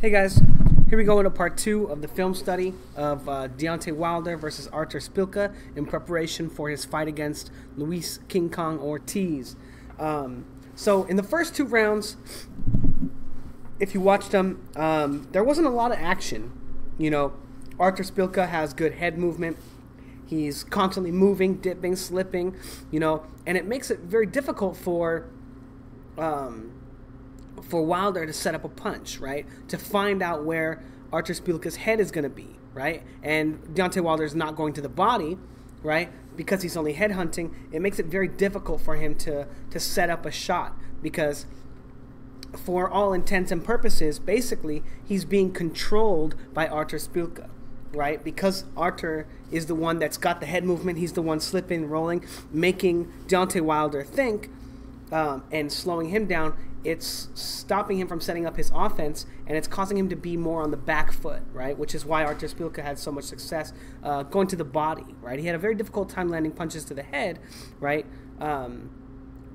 Hey guys, here we go into part 2 of the film study of Deontay Wilder versus Artur Szpilka in preparation for his fight against Luis King Kong Ortiz. So in the first 2 rounds, if you watched them, there wasn't a lot of action. You know, Artur Szpilka has good head movement. He's constantly moving, dipping, slipping, you know, and it makes it very difficult for Wilder to set up a punch, right? To find out where Artur Szpilka's head is going to be, right? And Deontay Wilder is not going to the body, right? Because he's only head hunting, it makes it very difficult for him to set up a shot, because for all intents and purposes, basically, he's being controlled by Artur Szpilka, right? Because Artur is the one that's got the head movement, he's the one slipping, rolling, making Deontay Wilder think, and slowing him down. It's stopping him from setting up his offense, and it's causing him to be more on the back foot, right? Which is why Artur Szpilka had so much success going to the body, right? He had a very difficult time landing punches to the head, right?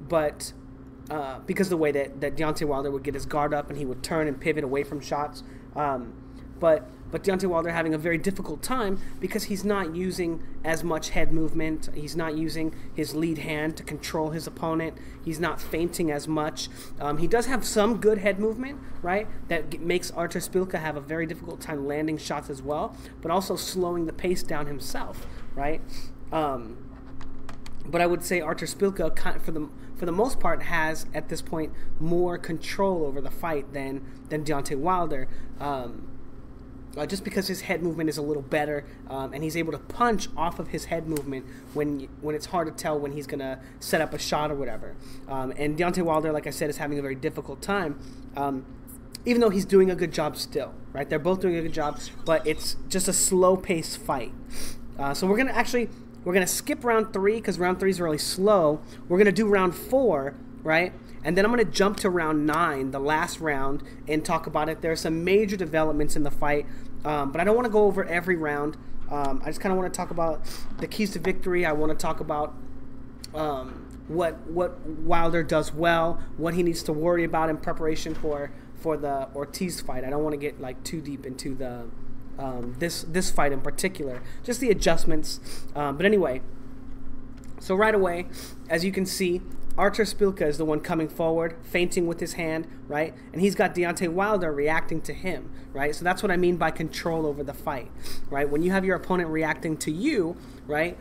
Because the way that Deontay Wilder would get his guard up and he would turn and pivot away from shots. But Deontay Wilder having a very difficult time because he's not using as much head movement. He's not using his lead hand to control his opponent. He's not feinting as much. He does have some good head movement, right? That makes Artur Szpilka have a very difficult time landing shots as well, but also slowing the pace down himself, right? But I would say Artur Szpilka, for the most part, has at this point more control over the fight than Deontay Wilder. Just because his head movement is a little better, and he's able to punch off of his head movement when it's hard to tell when he's going to set up a shot or whatever. And Deontay Wilder, like I said, is having a very difficult time, even though he's doing a good job still, right? They're both doing a good job, but it's just a slow-paced fight. So we're going to skip round 3 because round 3 is really slow. We're going to do round 4, right? And then I'm going to jump to round 9, the last round, and talk about it. There are some major developments in the fight, but I don't want to go over every round. I just kind of want to talk about the keys to victory. I want to talk about what Wilder does well, what he needs to worry about in preparation for the Ortiz fight. I don't want to get like too deep into the this fight in particular, just the adjustments. But anyway, so right away, as you can see, Artur Szpilka is the one coming forward, feinting with his hand, right? And he's got Deontay Wilder reacting to him, right? So that's what I mean by control over the fight, right? When you have your opponent reacting to you, right?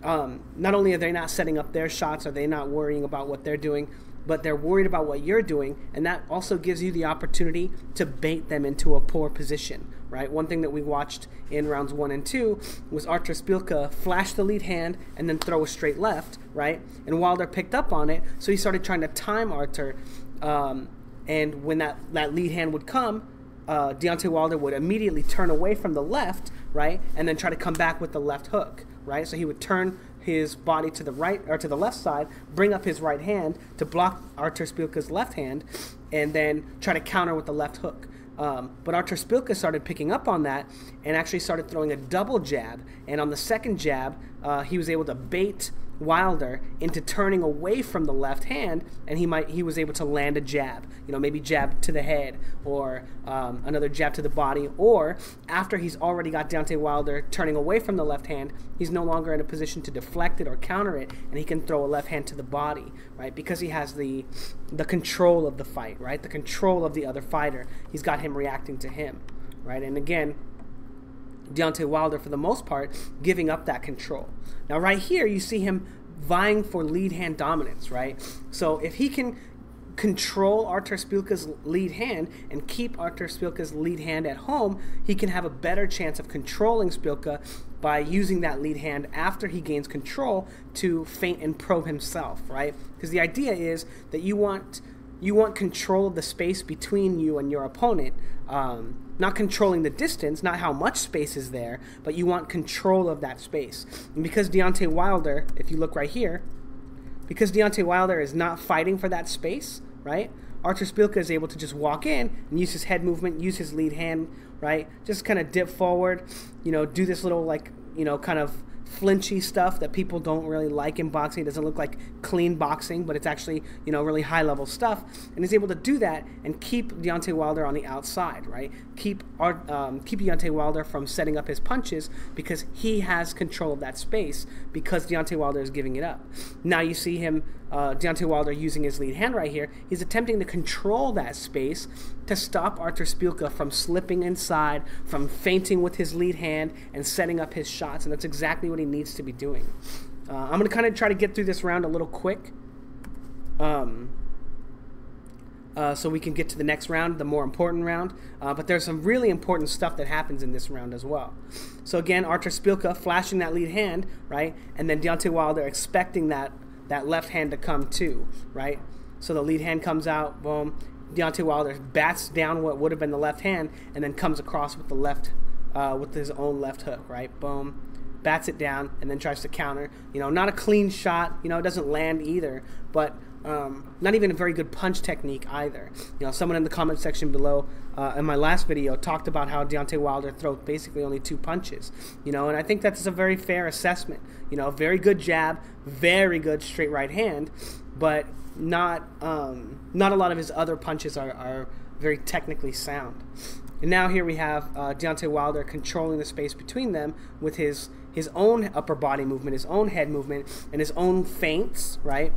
Not only are they not setting up their shots, are they not worrying about what they're doing, but they're worried about what you're doing, and that also gives you the opportunity to bait them into a poor position, right? One thing that we watched in rounds 1 and 2 was Artur Szpilka flash the lead hand and then throw a straight left, right? And Wilder picked up on it, so he started trying to time Artur, and when that lead hand would come, Deontay Wilder would immediately turn away from the left, right, and then try to come back with the left hook, right? So he would turn his body to the right or to the left side, bring up his right hand to block Artur Szpilka's left hand, and then try to counter with the left hook. But Artur Szpilka started picking up on that and actually started throwing a double jab. And on the second jab, he was able to bait Wilder into turning away from the left hand, and he was able to land a jab, you know, maybe jab to the head or another jab to the body, or after he's already got Deontay Wilder turning away from the left hand, he's no longer in a position to deflect it or counter it, and he can throw a left hand to the body, right? Because he has the control of the fight, right? The control of the other fighter. He's got him reacting to him, right? And again, Deontay Wilder, for the most part, giving up that control. Now, right here, you see him vying for lead hand dominance, right? So if he can control Artur Szpilka's lead hand and keep Artur Szpilka's lead hand at home, he can have a better chance of controlling Szpilka by using that lead hand after he gains control to feint and probe himself, right? Because the idea is that you want control of the space between you and your opponent, not controlling the distance, not how much space is there, but you want control of that space. And because Deontay Wilder, if you look right here, because Deontay Wilder is not fighting for that space, right, Artur Szpilka is able to just walk in and use his head movement, use his lead hand, right, just kind of dip forward, you know, do this little, like, you know, kind of flinchy stuff that people don't really like in boxing. It doesn't look like clean boxing, but it's actually, you know, really high level stuff. And he's able to do that and keep Deontay Wilder on the outside, right? Keep Deontay Wilder from setting up his punches because he has control of that space because Deontay Wilder is giving it up. Now you see him, Deontay Wilder using his lead hand right here. He's attempting to control that space to stop Artur Szpilka from slipping inside, from feinting with his lead hand and setting up his shots, and that's exactly what he needs to be doing. I'm going to kind of try to get through this round a little quick so we can get to the next round, the more important round, but there's some really important stuff that happens in this round as well. So again, Artur Szpilka flashing that lead hand, right, and then Deontay Wilder expecting that left hand to come too, right? So the lead hand comes out, boom. Deontay Wilder bats down what would have been the left hand and then comes across with the left, with his own left hook, right? Boom. Bats it down and then tries to counter. You know, not a clean shot. You know, it doesn't land either, but not even a very good punch technique either. You know, someone in the comment section below in my last video talked about how Deontay Wilder throws basically only 2 punches. You know, and I think that's a very fair assessment. You know, very good jab, very good straight right hand, but not a lot of his other punches are very technically sound. And now here we have Deontay Wilder controlling the space between them with his own upper body movement, his own head movement, and his own feints, right?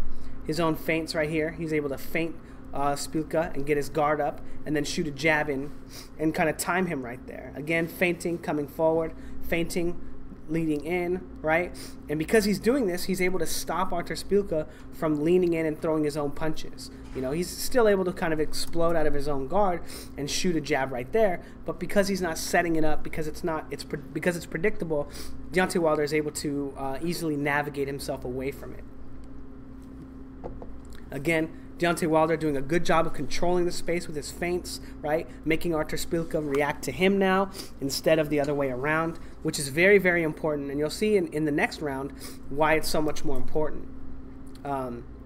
His own feints right here. He's able to feint Szpilka and get his guard up and then shoot a jab in and kind of time him right there. Again, feinting, coming forward, feinting, leading in, right? And because he's doing this, he's able to stop Artur Szpilka from leaning in and throwing his own punches. You know, he's still able to kind of explode out of his own guard and shoot a jab right there, but because he's not setting it up, because it's predictable, Deontay Wilder is able to easily navigate himself away from it. Again, Deontay Wilder doing a good job of controlling the space with his feints, right? Making Artur Szpilka react to him now instead of the other way around, which is very, very important. And you'll see in the next round why it's so much more important.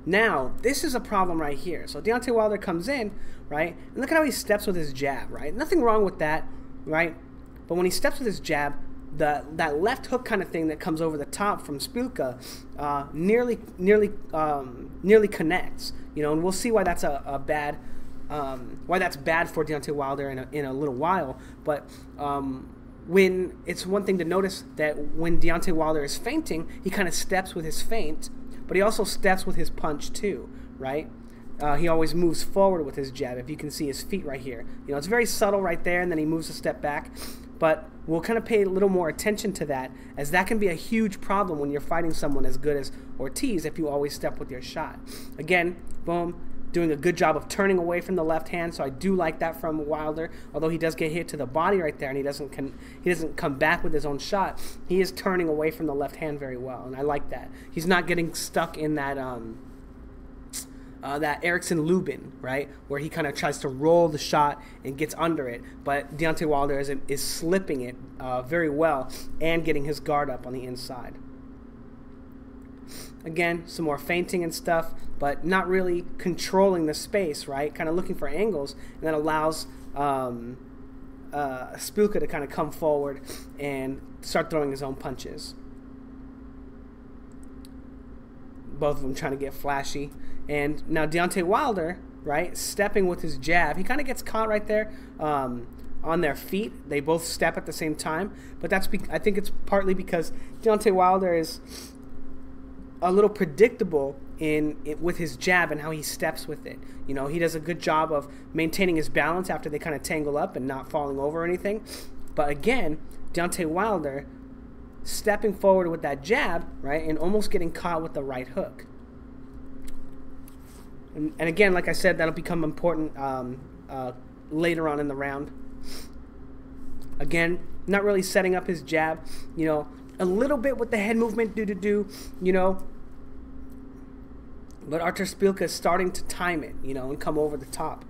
Now, this is a problem right here. So Deontay Wilder comes in, right? And look at how he steps with his jab, right? Nothing wrong with that, right? But when he steps with his jab, that left hook kind of thing that comes over the top from Szpilka nearly connects, you know, and we'll see why that's bad for Deontay Wilder in a little while. But when it's one thing to notice that when Deontay Wilder is feinting, he kind of steps with his feint, but he also steps with his punch too, right? He always moves forward with his jab. If you can see his feet right here, you know, it's very subtle right there, and then he moves a step back. But we'll kind of pay a little more attention to that, as that can be a huge problem when you're fighting someone as good as Ortiz if you always step with your shot. Again, boom, doing a good job of turning away from the left hand, so I do like that from Wilder. Although he does get hit to the body right there and he doesn't come back with his own shot, he is turning away from the left hand very well, and I like that. He's not getting stuck in that that Erickson Lubin, right, where he kind of tries to roll the shot and gets under it, but Deontay Wilder is slipping it very well and getting his guard up on the inside. Again, some more feinting and stuff, but not really controlling the space, right, kind of looking for angles, and that allows Szpilka to kind of come forward and start throwing his own punches. Both of them trying to get flashy. And now Deontay Wilder, right, stepping with his jab. He kind of gets caught right there on their feet. They both step at the same time. But I think it's partly because Deontay Wilder is a little predictable with his jab and how he steps with it. You know, he does a good job of maintaining his balance after they kind of tangle up and not falling over or anything. But again, Deontay Wilder stepping forward with that jab, right, and almost getting caught with the right hook. And again, like I said, that'll become important later on in the round. Again, not really setting up his jab, you know, a little bit with the head movement, you know. But Artur Szpilka is starting to time it, you know, and come over the top.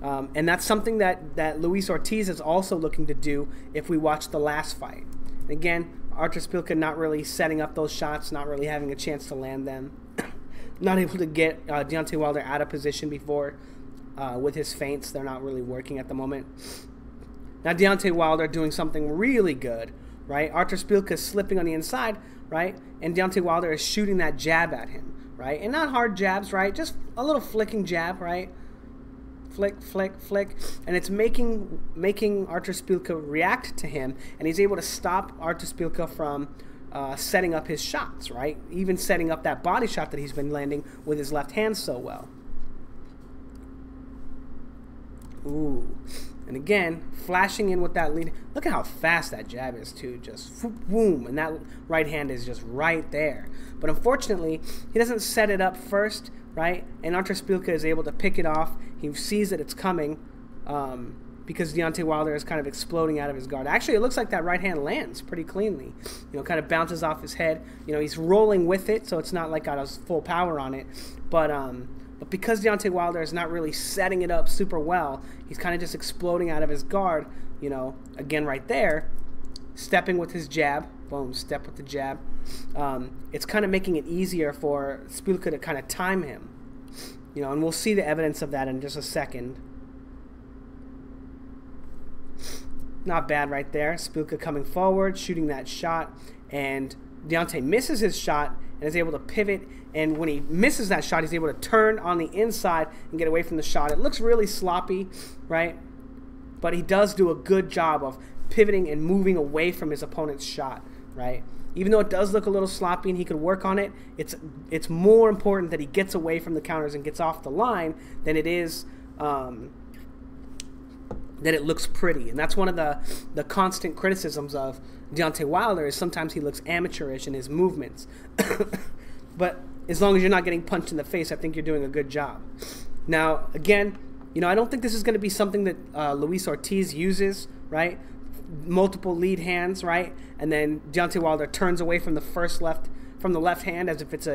And that's something that Luis Ortiz is also looking to do if we watch the last fight. And again, Artur Szpilka not really setting up those shots, not really having a chance to land them. Not able to get Deontay Wilder out of position before with his feints. They're not really working at the moment. Now Deontay Wilder doing something really good, right? Artur Szpilka slipping on the inside, right? And Deontay Wilder is shooting that jab at him, right? And not hard jabs, right? Just a little flicking jab, right? Flick, flick, flick, and it's making Artur Szpilka react to him, and he's able to stop Artur Szpilka from setting up his shots, right? Even setting up that body shot that he's been landing with his left hand so well. Ooh, and again, flashing in with that lead. Look at how fast that jab is too, just boom, and that right hand is just right there. But unfortunately, he doesn't set it up first, right? And Artur Szpilka is able to pick it off. He sees that it's coming because Deontay Wilder is kind of exploding out of his guard. Actually, it looks like that right hand lands pretty cleanly. You know, kind of bounces off his head. You know, he's rolling with it, so it's not like got his full power on it. But because Deontay Wilder is not really setting it up super well, he's kind of just exploding out of his guard. You know, again right there, stepping with his jab. Boom, step with the jab. It's kind of making it easier for Szpilka to kind of time him. You know, and we'll see the evidence of that in just a second. Not bad right there. Szpilka coming forward, shooting that shot, and Deontay misses his shot and is able to pivot. And when he misses that shot, he's able to turn on the inside and get away from the shot. It looks really sloppy, right? But he does do a good job of pivoting and moving away from his opponent's shot, right? Even though it does look a little sloppy and he could work on it, it's more important that he gets away from the counters and gets off the line than it is that it looks pretty. And that's one of the constant criticisms of Deontay Wilder is sometimes he looks amateurish in his movements. But as long as you're not getting punched in the face, I think you're doing a good job. Now, again, you know, I don't think this is going to be something that Luis Ortiz uses, right? Multiple lead hands, right? And then Deontay Wilder turns away from the left hand as if it's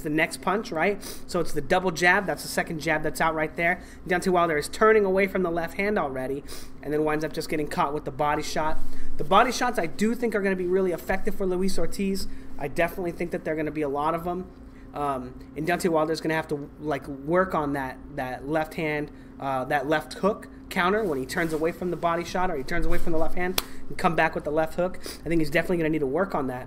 the next punch, right? So it's the double jab. That's the second jab that's out right there. Deontay Wilder is turning away from the left hand already, and then winds up just getting caught with the body shot. The body shots I do think are going to be really effective for Luis Ortiz. I definitely think that there are going to be a lot of them. And Deontay Wilder is going to have to work on that left hand, that left hook counter when he turns away from the body shot or he turns away from the left hand and come back with the left hook. I think he's definitely going to need to work on that.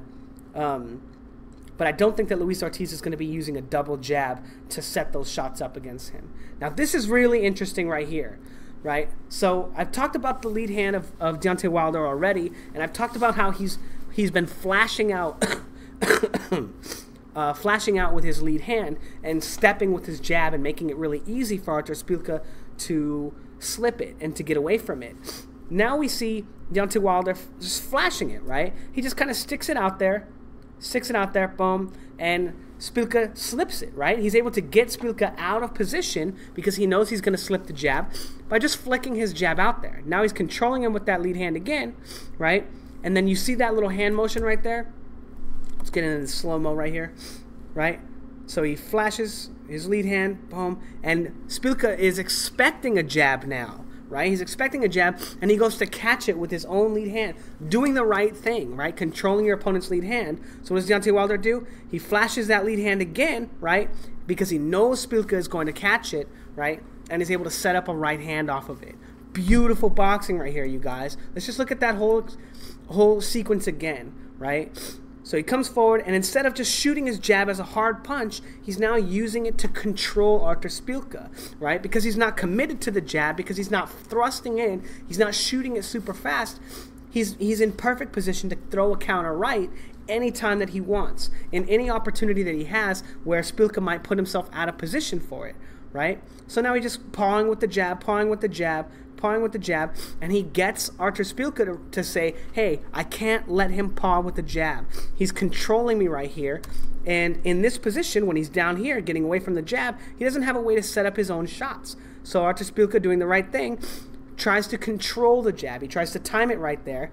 But I don't think that Luis Ortiz is going to be using a double jab to set those shots up against him. Now, this is really interesting right here, right? So I've talked about the lead hand of Deontay Wilder already, and I've talked about how he's been flashing out flashing out with his lead hand and stepping with his jab and making it really easy for Artur Szpilka to slip it and to get away from it. Now we see Deontay Wilder just flashing it, right? He just kind of sticks it out there, boom, and Szpilka slips it, right? He's able to get Szpilka out of position because he knows he's going to slip the jab by just flicking his jab out there. Now he's controlling him with that lead hand again, right? And then you see that little hand motion right there? Let's get into the slow-mo right here, right? So he flashes his lead hand, boom, and Szpilka is expecting a jab now, right? He's expecting a jab, and he goes to catch it with his own lead hand, doing the right thing, right? Controlling your opponent's lead hand. So what does Deontay Wilder do? He flashes that lead hand again, right? Because he knows Szpilka is going to catch it, right? And is able to set up a right hand off of it. Beautiful boxing right here, you guys. Let's just look at that whole sequence again, right? So he comes forward, and instead of just shooting his jab as a hard punch, he's now using it to control Artur Szpilka, right? Because he's not committed to the jab, because he's not thrusting in, he's not shooting it super fast. He's in perfect position to throw a counter right anytime that he wants, in any opportunity that he has where Szpilka might put himself out of position for it, right? So now he's just pawing with the jab, pawing with the jab, and he gets Artur Szpilka to say, hey, I can't let him paw with the jab. He's controlling me right here, and in this position, when he's down here getting away from the jab, he doesn't have a way to set up his own shots. So Artur Szpilka, doing the right thing, tries to control the jab. He tries to time it right there,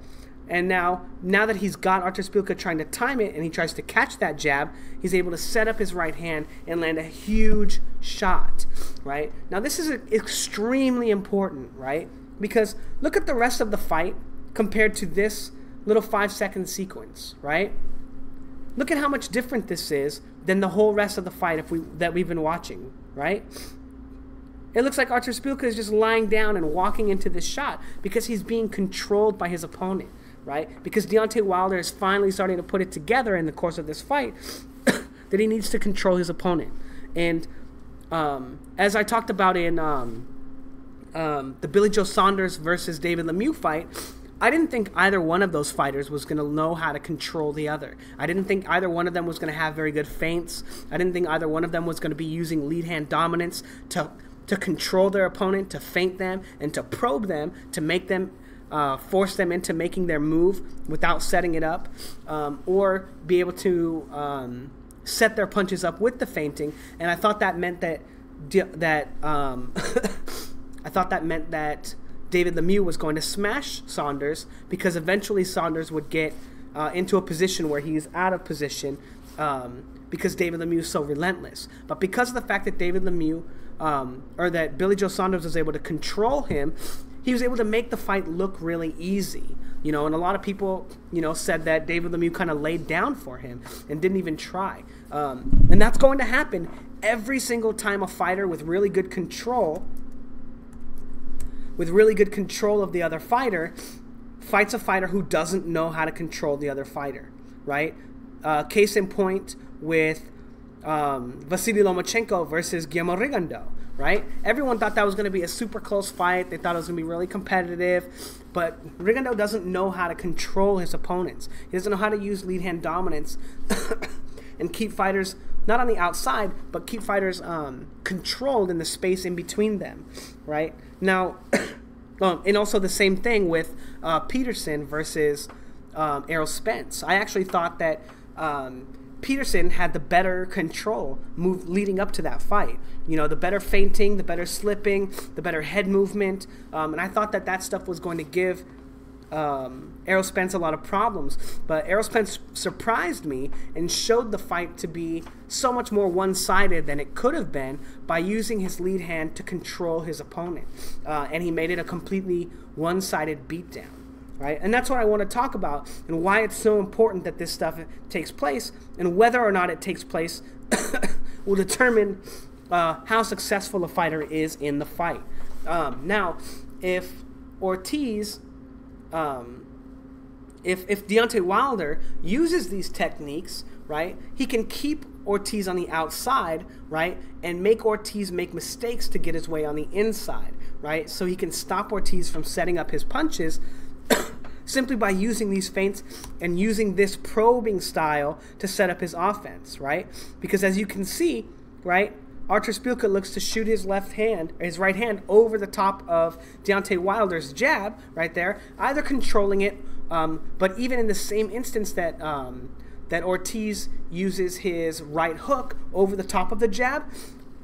and now that he's got Artur Szpilka trying to time it and he tries to catch that jab, he's able to set up his right hand and land a huge shot, right? Now this is extremely important, right? Because look at the rest of the fight compared to this little 5-second sequence, right? Look at how much different this is than the whole rest of the fight that we've been watching, right? It looks like Artur Szpilka is just lying down and walking into this shot because he's being controlled by his opponent, right? Because Deontay Wilder is finally starting to put it together in the course of this fight that he needs to control his opponent. And as I talked about in the Billy Joe Saunders versus David Lemieux fight, I didn't think either one of those fighters was going to know how to control the other. I didn't think either one of them was going to have very good feints. I didn't think either one of them was going to be using lead hand dominance to control their opponent, to feint them, and to probe them, to make them, force them into making their move without setting it up, or be able to set their punches up with the feinting. And I thought that meant that I thought that meant that David Lemieux was going to smash Saunders, because eventually Saunders would get into a position where he's out of position, because David Lemieux is so relentless. But because of the fact that David Lemieux, or that Billy Joe Saunders was able to control him, he was able to make the fight look really easy. You know, and a lot of people, you know, said that David Lemieux kind of laid down for him and didn't even try. And that's going to happen every single time a fighter with really good control of the other fighter fights a fighter who doesn't know how to control the other fighter, right? Case in point with Vasily Lomachenko versus Guillermo Rigondeaux, right? Everyone thought that was going to be a super close fight. They thought it was going to be really competitive, but Rigondeaux doesn't know how to control his opponents. He doesn't know how to use lead hand dominance and keep fighters not on the outside, but keep fighters controlled in the space in between them, right? Now, and also the same thing with Peterson versus Errol Spence. I actually thought that Peterson had the better control move leading up to that fight. You know, the better feinting, the better slipping, the better head movement, and I thought that stuff was going to give Errol Spence a lot of problems. But Errol Spence surprised me and showed the fight to be so much more one-sided than it could have been by using his lead hand to control his opponent. And he made it a completely one-sided beatdown, right? And that's what I want to talk about, and why it's so important that this stuff takes place, and whether or not it takes place will determine how successful a fighter is in the fight. Now, if Ortiz... if Deontay Wilder uses these techniques, right, he can keep Ortiz on the outside, right, and make Ortiz make mistakes to get his way on the inside, right, so he can stop Ortiz from setting up his punches simply by using these feints and using this probing style to set up his offense, right, because as you can see, right, Artur Szpilka looks to shoot his right hand over the top of Deontay Wilder's jab right there, either controlling it, but even in the same instance that that Ortiz uses his right hook over the top of the jab,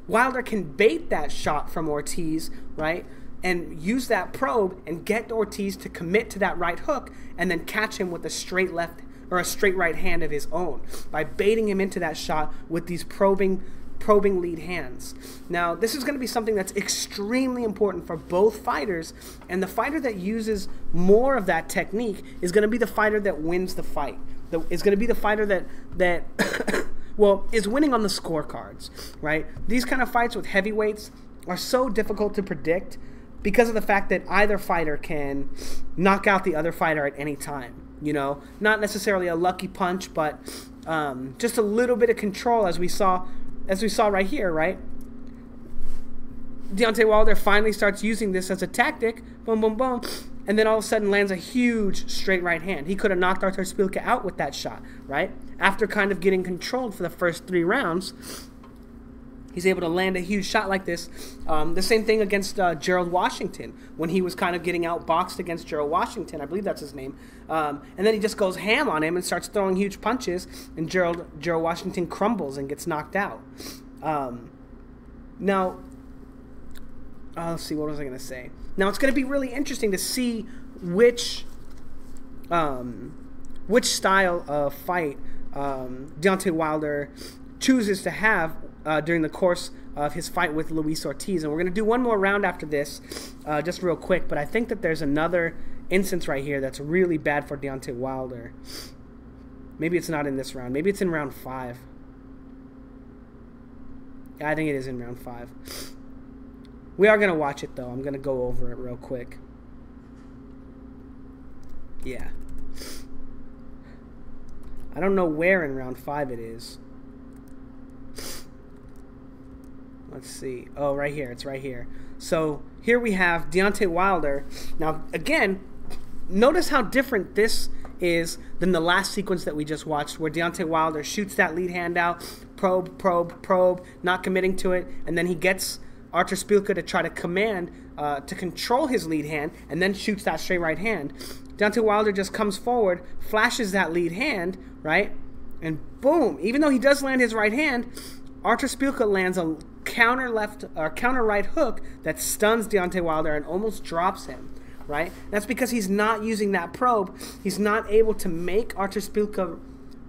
Wilder can bait that shot from Ortiz, right, and use that probe and get Ortiz to commit to that right hook and then catch him with a straight left or a straight right hand of his own by baiting him into that shot with these probing lead hands. Now, this is going to be something that's extremely important for both fighters, and the fighter that uses more of that technique is going to be the fighter that wins the fight. Is going to be the fighter that well, is winning on the scorecards, right? These kind of fights with heavyweights are so difficult to predict because of the fact that either fighter can knock out the other fighter at any time. You know, not necessarily a lucky punch, but just a little bit of control, as we saw right here, right? Deontay Wilder finally starts using this as a tactic, boom, boom, boom, and then all of a sudden lands a huge straight right hand. He could have knocked Artur Szpilka out with that shot, right? After kind of getting controlled for the first 3 rounds, he's able to land a huge shot like this. The same thing against Gerald Washington, when he was kind of getting outboxed against Gerald Washington. I believe that's his name. And then he just goes ham on him and starts throwing huge punches, and Gerald Washington crumbles and gets knocked out. Now, let's see, what was I going to say? Now, it's going to be really interesting to see which style of fight Deontay Wilder chooses to have during the course of his fight with Luis Ortiz. And we're going to do one more round after this, just real quick, but I think that there's another instance right here that's really bad for Deontay Wilder. Maybe it's not in this round. Maybe it's in round 5. Yeah, I think it is in round 5. We are going to watch it, though. I'm going to go over it real quick. Yeah. I don't know where in round 5 it is. Let's see. Oh, right here. It's right here. So here we have Deontay Wilder. Now, again, notice how different this is than the last sequence that we just watched, where Deontay Wilder shoots that lead hand out, probe, not committing to it, and then he gets Artur Szpilka to try to to control his lead hand, and then shoots that straight right hand. Deontay Wilder just comes forward, flashes that lead hand, right? And boom, even though he does land his right hand, Artur Szpilka lands a counter right hook that stuns Deontay Wilder and almost drops him, right? That's because he's not using that probe. He's not able to make Artur Szpilka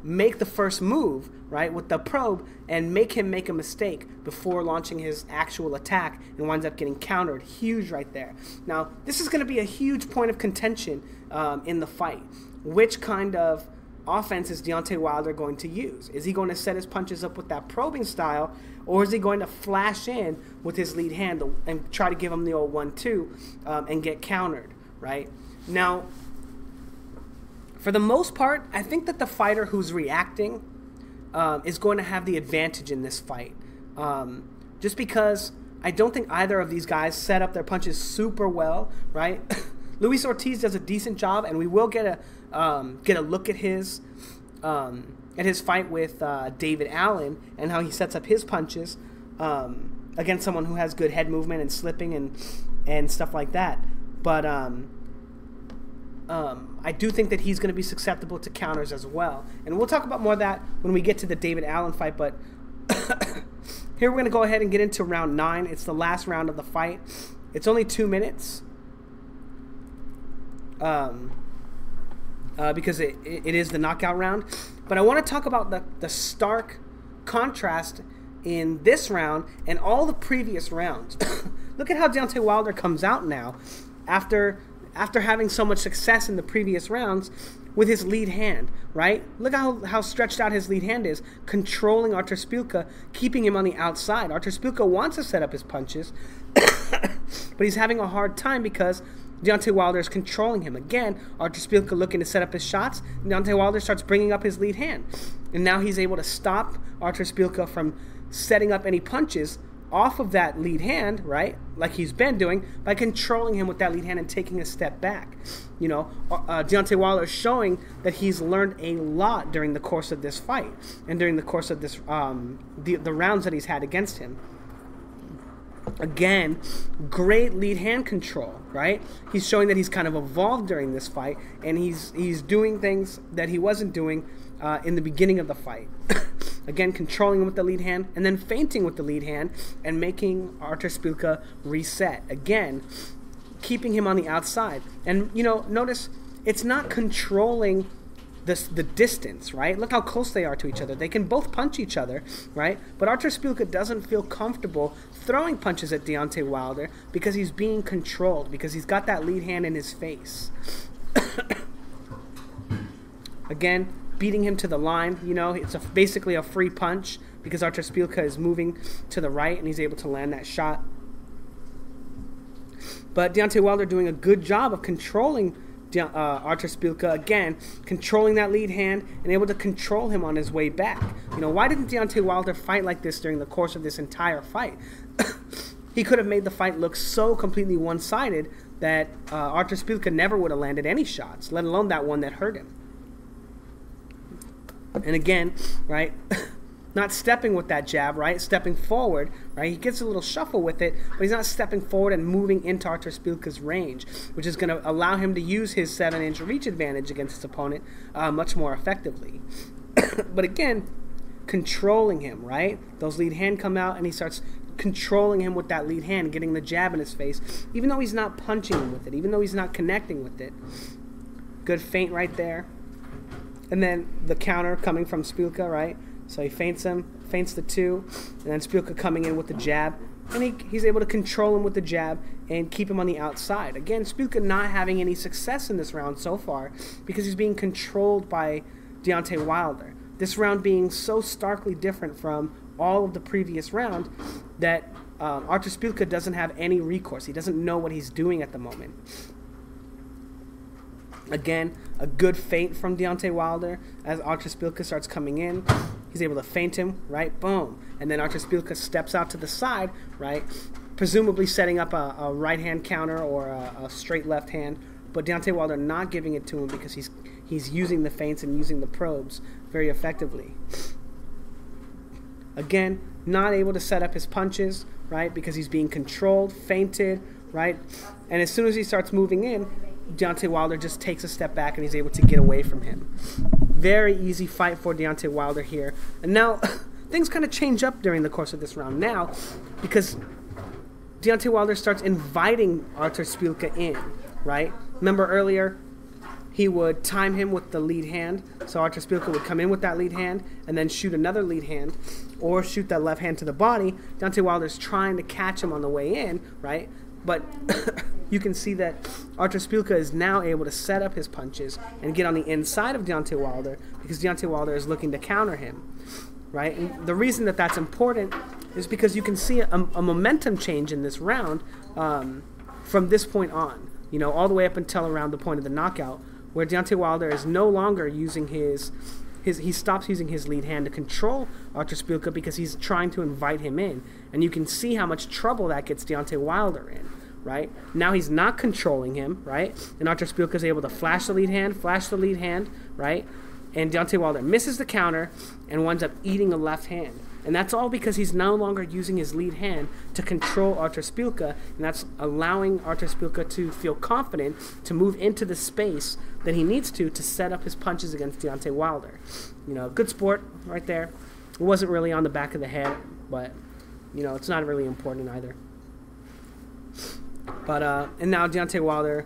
make the first move, right, with the probe and make him make a mistake before launching his actual attack, and winds up getting countered. Huge right there. Now, this is going to be a huge point of contention in the fight. Which kind of offense is Deontay Wilder going to use? Is he going to set his punches up with that probing style, or is he going to flash in with his lead hand and try to give him the old 1-2 and get countered, right? Now, for the most part, I think that the fighter who's reacting is going to have the advantage in this fight. Just because I don't think either of these guys set up their punches super well, right? Luis Ortiz does a decent job, and we will get a look at his fight with David Allen and how he sets up his punches against someone who has good head movement and slipping and stuff like that. But I do think that he's going to be susceptible to counters as well. And we'll talk about more of that when we get to the David Allen fight. But here we're going to go ahead and get into round 9. It's the last round of the fight. It's only 2 minutes. Because it is the knockout round. But I want to talk about the stark contrast in this round and all the previous rounds. Look at how Deontay Wilder comes out now after having so much success in the previous rounds with his lead hand, right? Look how stretched out his lead hand is, controlling Artur Szpilka, keeping him on the outside. Artur Szpilka wants to set up his punches, but he's having a hard time because Deontay Wilder is controlling him. Again, Artur Szpilka looking to set up his shots. Deontay Wilder starts bringing up his lead hand. And now he's able to stop Artur Szpilka from setting up any punches off of that lead hand, right, like he's been doing, by controlling him with that lead hand and taking a step back. You know, Deontay Wilder is showing that he's learned a lot during the course of this fight and during the course of this the rounds that he's had against him. Again, great lead hand control, right? He's showing that he's kind of evolved during this fight, and he's doing things that he wasn't doing in the beginning of the fight. Again, controlling him with the lead hand and then feinting with the lead hand and making Artur Szpilka reset. Again, keeping him on the outside. And, you know, notice it's not controlling the distance, right? Look how close they are to each other. They can both punch each other, right? But Artur Szpilka doesn't feel comfortable throwing punches at Deontay Wilder because he's being controlled, because he's got that lead hand in his face. Again, beating him to the line, you know, it's basically a free punch because Artur Szpilka is moving to the right and he's able to land that shot. But Deontay Wilder doing a good job of controlling Artur Szpilka, again, controlling that lead hand and able to control him on his way back. You know, why didn't Deontay Wilder fight like this during the course of this entire fight? He could have made the fight look so completely one-sided that Artur Szpilka never would have landed any shots, let alone that one that hurt him. And again, right, not stepping with that jab, right, stepping forward, right, he gets a little shuffle with it, but he's not stepping forward and moving into Artur Szpilka's range, which is going to allow him to use his 7-inch reach advantage against his opponent much more effectively. But again, controlling him, right, those lead hand come out and he starts controlling him with that lead hand, getting the jab in his face, even though he's not punching him with it, even though he's not connecting with it. Good feint right there. And then the counter coming from Szpilka, right? So he feints him, feints the 2, and then Szpilka coming in with the jab. And he's able to control him with the jab and keep him on the outside. Again, Szpilka not having any success in this round so far because he's being controlled by Deontay Wilder. This round being so starkly different from all of the previous round that Artur Szpilka doesn't have any recourse. He doesn't know what he's doing at the moment. Again, a good feint from Deontay Wilder as Artur Szpilka starts coming in. He's able to feint him, right? Boom. And then Artur Szpilka steps out to the side, right? Presumably setting up a right-hand counter or a straight left hand. But Deontay Wilder not giving it to him because he's using the feints and using the probes very effectively. Again, not able to set up his punches, right? Because he's being controlled, feinted, right? And as soon as he starts moving in, Deontay Wilder just takes a step back and he's able to get away from him. Very easy fight for Deontay Wilder here. And now things kind of change up during the course of this round now because Deontay Wilder starts inviting Artur Szpilka in, right? Remember earlier, he would time him with the lead hand. So Artur Szpilka would come in with that lead hand and then shoot another lead hand or shoot that left hand to the body. Deontay Wilder's trying to catch him on the way in, right? But you can see that Artur Szpilka is now able to set up his punches and get on the inside of Deontay Wilder because Deontay Wilder is looking to counter him, right? And the reason that that's important is because you can see a momentum change in this round from this point on, you know, all the way up until around the point of the knockout, where Deontay Wilder is no longer using he stops using his lead hand to control Artur Szpilka because he's trying to invite him in. And you can see how much trouble that gets Deontay Wilder in, right? Now he's not controlling him, right? And Artur Szpilka is able to flash the lead hand, right? And Deontay Wilder misses the counter and winds up eating a left hand. And that's all because he's no longer using his lead hand to control Artur Szpilka, and that's allowing Artur Szpilka to feel confident to move into the space that he needs to set up his punches against Deontay Wilder. You know, good sport right there. It wasn't really on the back of the head, but, you know, it's not really important either. But, and now Deontay Wilder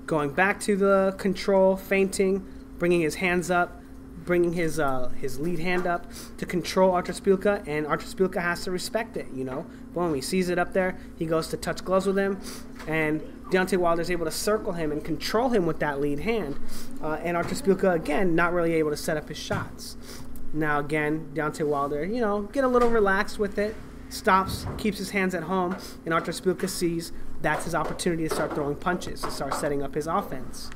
going back to the control, feinting, bringing his hands up, bringing his lead hand up to control Artur Szpilka, and Artur Szpilka has to respect it, you know. Boom, he sees it up there, he goes to touch gloves with him, and Deontay Wilder is able to circle him and control him with that lead hand, and Artur Szpilka, again, not really able to set up his shots. Now, again, Deontay Wilder, you know, get a little relaxed with it, stops, keeps his hands at home, and Artur Szpilka sees that's his opportunity to start throwing punches, to start setting up his offense,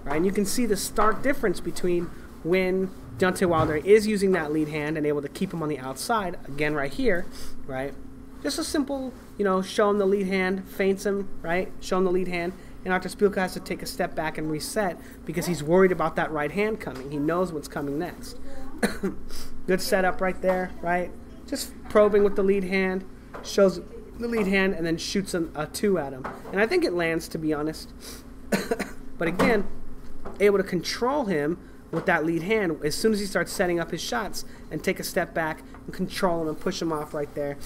right? And you can see the stark difference between when Deontay Wilder is using that lead hand and able to keep him on the outside, again right here, right? Just a simple, you know, show him the lead hand, feints him, right? Show him the lead hand, and Artur Szpilka has to take a step back and reset because he's worried about that right hand coming. He knows what's coming next. Good setup right there, right? Just probing with the lead hand, shows the lead hand, and then shoots a two at him. And I think it lands, to be honest. But again, able to control him with that lead hand as soon as he starts setting up his shots and take a step back and control him and push him off right there.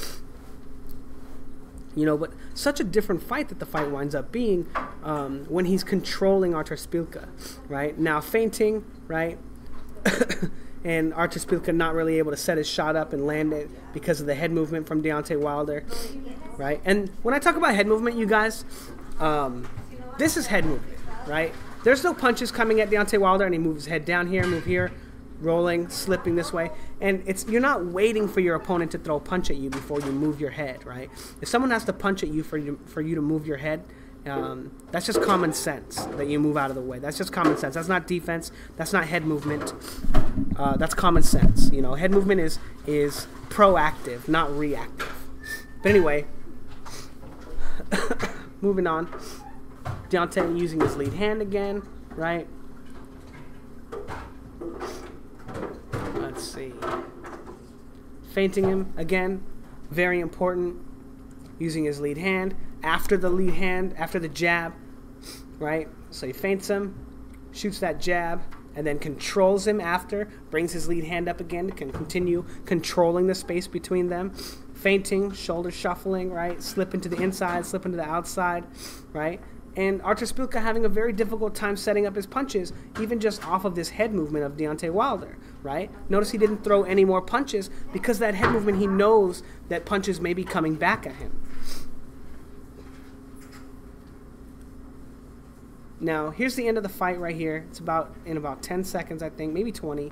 You know, but such a different fight that the fight winds up being when he's controlling Artur Szpilka, right? Now feinting, right? And Artur Szpilka not really able to set his shot up and land it because of the head movement from Deontay Wilder, right? And when I talk about head movement, you guys, this is head movement, right? There's no punches coming at Deontay Wilder, and he moves his head down here, move here, rolling, slipping this way. And you're not waiting for your opponent to throw a punch at you before you move your head, right? If someone has to punch at you for you to move your head, that's just common sense that you move out of the way. That's just common sense. That's not defense. That's not head movement. That's common sense. You know, head movement is proactive, not reactive. But anyway, moving on. Deontay using his lead hand again, right? Let's see. Feinting him again, very important. Using his lead hand after the jab, right? So he feints him, shoots that jab, and then controls him after, brings his lead hand up again to continue controlling the space between them. Feinting, shoulder shuffling, right? Slip into the inside, slip into the outside, right? And Artur Szpilka having a very difficult time setting up his punches, even just off of this head movement of Deontay Wilder, right? Notice he didn't throw any more punches because that head movement, he knows that punches may be coming back at him. Now, here's the end of the fight right here. It's in about 10 seconds, I think, maybe 20.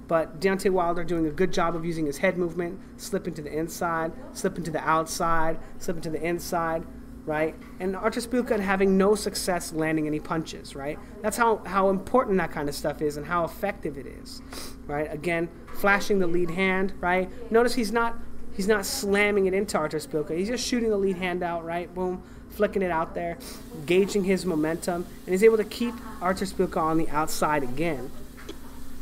But Deontay Wilder doing a good job of using his head movement, slipping to the inside, slipping to the outside, slipping to the inside, right? And Artur Szpilka having no success landing any punches, right? That's how important that kind of stuff is and how effective it is, right? Again, flashing the lead hand, right? Notice he's not slamming it into Artur Szpilka. He's just shooting the lead hand out, right? Boom, flicking it out there, gauging his momentum, and he's able to keep Artur Szpilka on the outside again.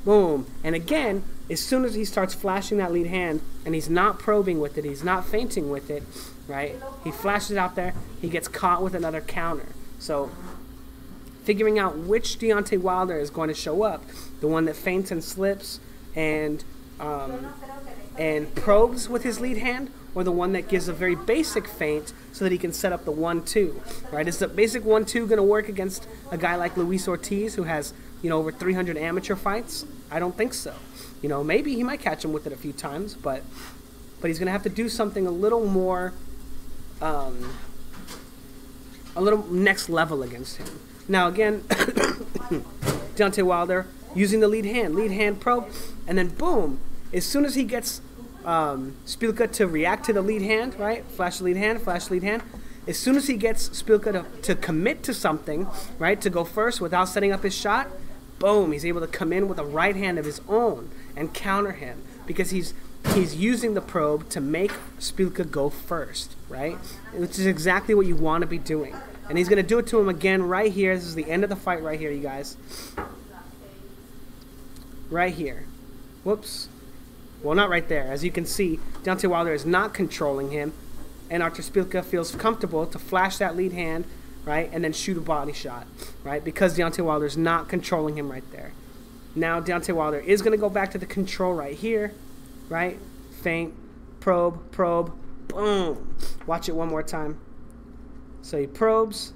Boom. And again, as soon as he starts flashing that lead hand and he's not probing with it, he's not feinting with it, right? He flashes it out there, he gets caught with another counter. So figuring out which Deontay Wilder is going to show up, the one that feints and slips and probes with his lead hand, or the one that gives a very basic feint so that he can set up the 1-2, right? Is the basic 1-2 going to work against a guy like Luis Ortiz who has, over 300 amateur fights? I don't think so. Maybe he might catch him with it a few times, but he's going to have to do something a little more, a little next level against him. Now again, Deontay Wilder using the lead hand probe, and then boom, as soon as he gets Szpilka to react to the lead hand, right? Flash the lead hand, flash the lead hand. As soon as he gets Szpilka to commit to something, right, to go first without setting up his shot, boom, he's able to come in with a right hand of his own and counter him because he's using the probe to make Szpilka go first, right? Which is exactly what you want to be doing. And he's going to do it to him again right here. This is the end of the fight right here, you guys. Right here. Whoops. Well, not right there. As you can see, Deontay Wilder is not controlling him, and Artur Szpilka feels comfortable to flash that lead hand, right, and then shoot a body shot, right, because Deontay Wilder is not controlling him right there. Now Deontay Wilder is going to go back to the control right here, right, feint, probe, boom. Watch it one more time. So he probes,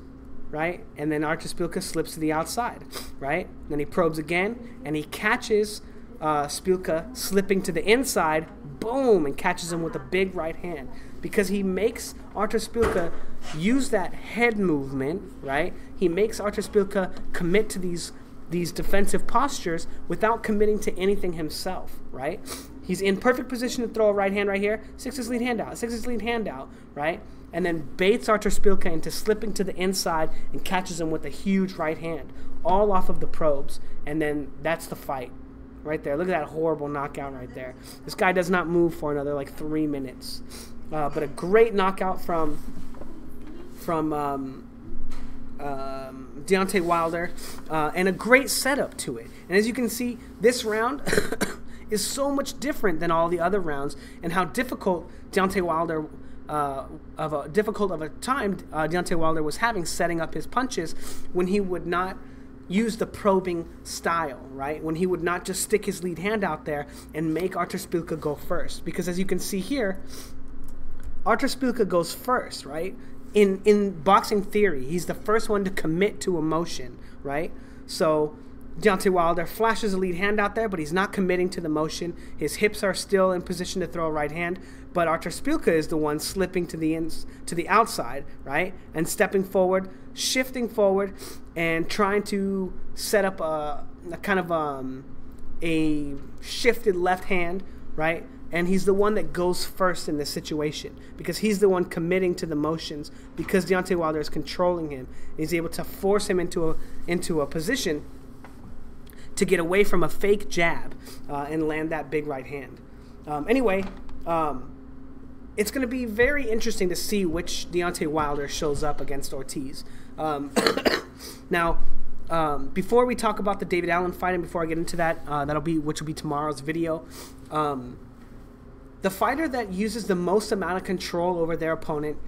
right, and then Artur Szpilka slips to the outside, right, then he probes again, and he catches Szpilka slipping to the inside, boom, and catches him with a big right hand. Because he makes Artur Szpilka use that head movement, right? He makes Artur Szpilka commit to these defensive postures without committing to anything himself, right? He's in perfect position to throw a right hand right here, sticks his lead hand out, right? And then baits Artur Szpilka into slipping to the inside and catches him with a huge right hand, all off of the probes, and then that's the fight. Right there. Look at that horrible knockout right there. This guy does not move for another like 3 minutes. But a great knockout from Deontay Wilder, and a great setup to it. And as you can see, this round is so much different than all the other rounds, and how difficult Deontay Wilder Deontay Wilder was having setting up his punches when he would not use the probing style, right? When he would not just stick his lead hand out there and make Artur Szpilka go first. Because as you can see here, Artur Szpilka goes first, right? In boxing theory, he's the first one to commit to a motion, right? So Deontay Wilder flashes a lead hand out there, but he's not committing to the motion. His hips are still in position to throw a right hand, but Artur Szpilka is the one slipping to the outside, right? And stepping forward, shifting forward, and trying to set up a kind of a shifted left hand, right? And he's the one that goes first in this situation because he's the one committing to the motions because Deontay Wilder is controlling him. He's able to force him into a position to get away from a fake jab and land that big right hand. Anyway, it's going to be very interesting to see which Deontay Wilder shows up against Ortiz. Now, before we talk about the David Allen fight, and before I get into that, which will be tomorrow's video, the fighter that uses the most amount of control over their opponent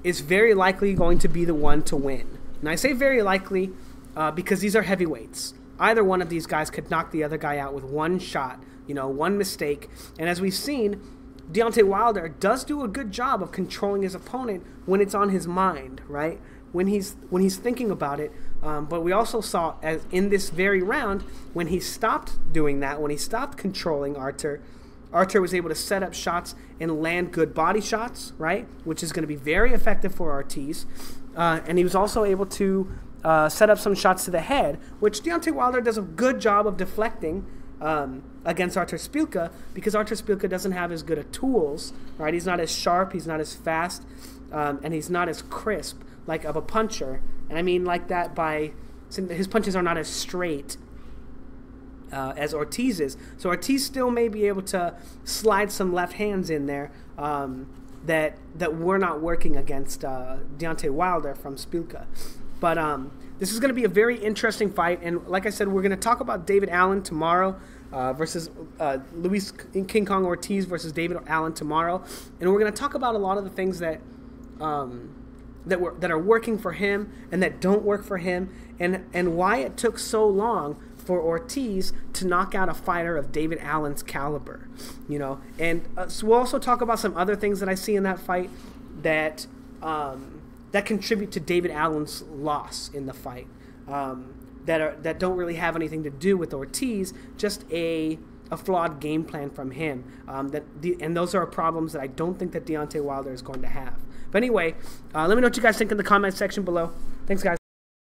is very likely going to be the one to win. And I say very likely because these are heavyweights. Either one of these guys could knock the other guy out with one shot, one mistake. And as we've seen, Deontay Wilder does do a good job of controlling his opponent when it's on his mind, right? When he's thinking about it. But we also saw in this very round, when he stopped doing that, when he stopped controlling Artur was able to set up shots and land good body shots, right? Which is going to be very effective for Ortiz. And he was also able to set up some shots to the head, which Deontay Wilder does a good job of deflecting against Artur Szpilka because Artur Szpilka doesn't have as good of tools, right? He's not as sharp, he's not as fast, and he's not as crisp like of a puncher. And I mean like that by his punches are not as straight as Ortiz is. So Ortiz still may be able to slide some left hands in there that we're not working against Deontay Wilder from Szpilka. But this is going to be a very interesting fight, and like I said, we're going to talk about David Allen tomorrow versus Luis King Kong Ortiz versus David Allen tomorrow, and we're going to talk about a lot of the things that that are working for him and that don't work for him, and why it took so long for Ortiz to knock out a fighter of David Allen's caliber, you know. And so we'll also talk about some other things that I see in that fight that that contribute to David Allen's loss in the fight, that don't really have anything to do with Ortiz, just a flawed game plan from him. And those are problems that I don't think that Deontay Wilder is going to have. But anyway, let me know what you guys think in the comment section below. Thanks, guys.